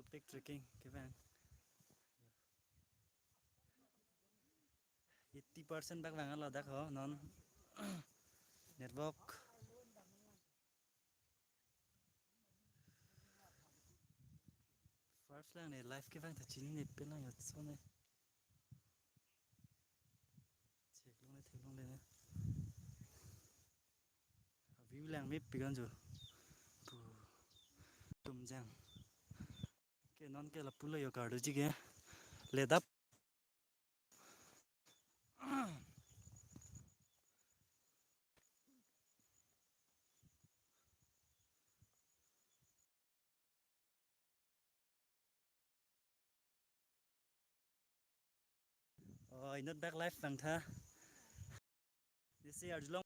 topic trekking các bạn. 80% các bạn là đã có non network. First lang này live các bạn thật chính này bên này số này. Check luôn đây nè. View lang map bigan rồi. Tum jang. Cái non cái là pula yo card chứ cái. Let up. Oh, not back live bang tha. This year long.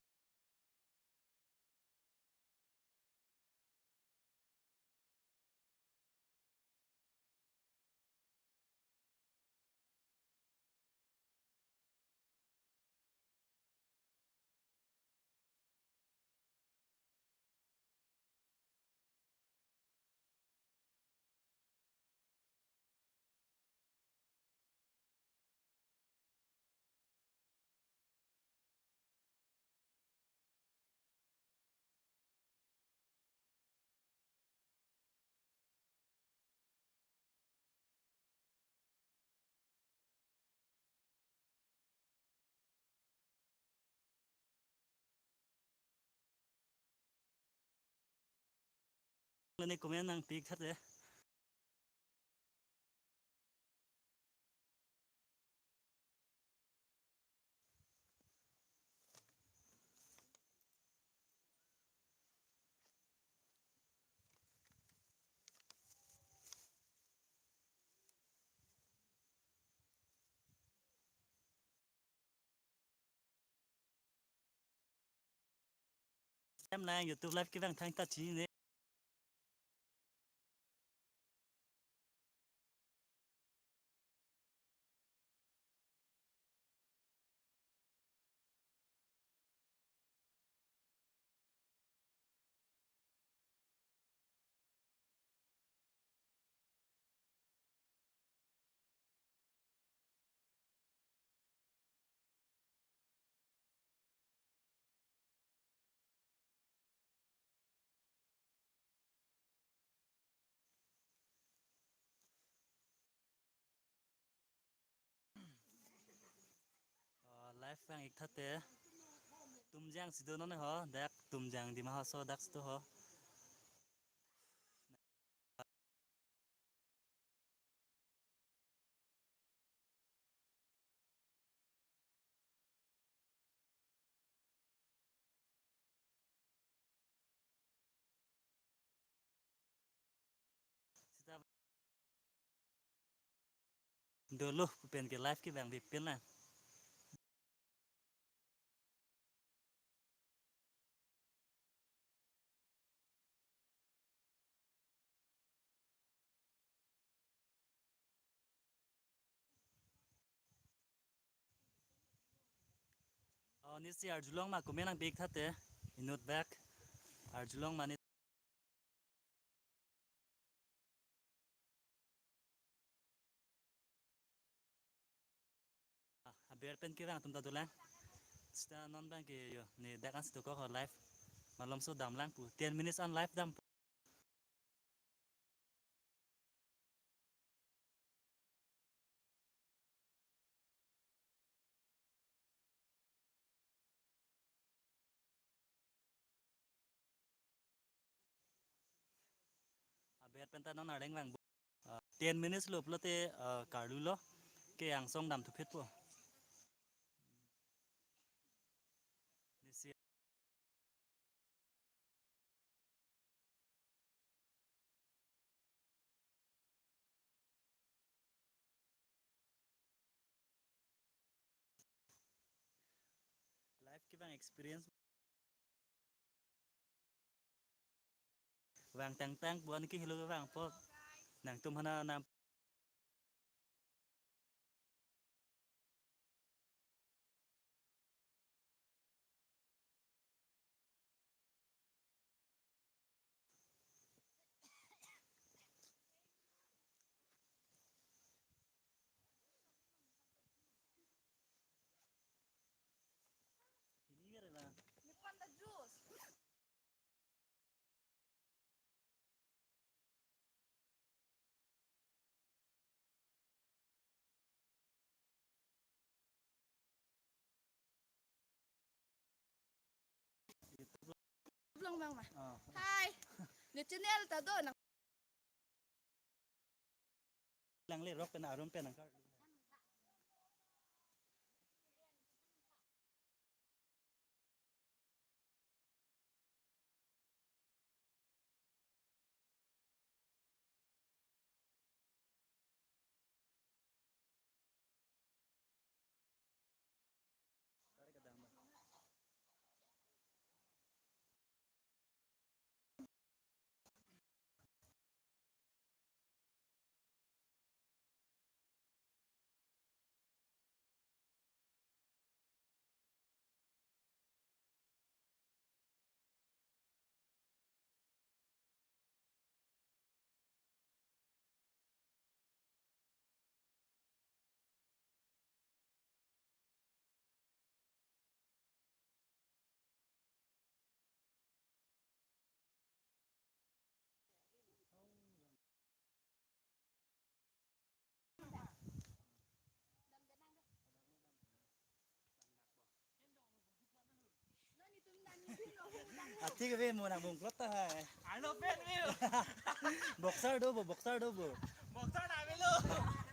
Lên đây comment năng pic thật đấy. Em là YouTube live các bạn thanh ta chỉ này. Live bang ik thật đấy. Tum jang si do nó này hả? Dak tum jang di mà so dak sto hả? Dulu pen ke live ke bang di pen lah. Oh, ni si Arjulong ma komen ang big thate. Inut back. Arjulong ma ni aber pen ke bang tum ta dulang. Sta non bang ke yo ni dak ans to ko live. Malom so dam lang pu 10 minutes on live dam. Aber pen ta non adeng bang. 10 minutes lo plote kardu lo ke ang song dam tu phet po. Ni si live ke bang experience vàng tang tang buan ki hilo vàng po nang tum hana nam long bang ma. Hai. Ni channel ta do nang. Lang le rock pen arum pen nang kar. Ati ke mo nang bung klot ta hai. Ano pen view? Boxer do bo. Boksa na melo.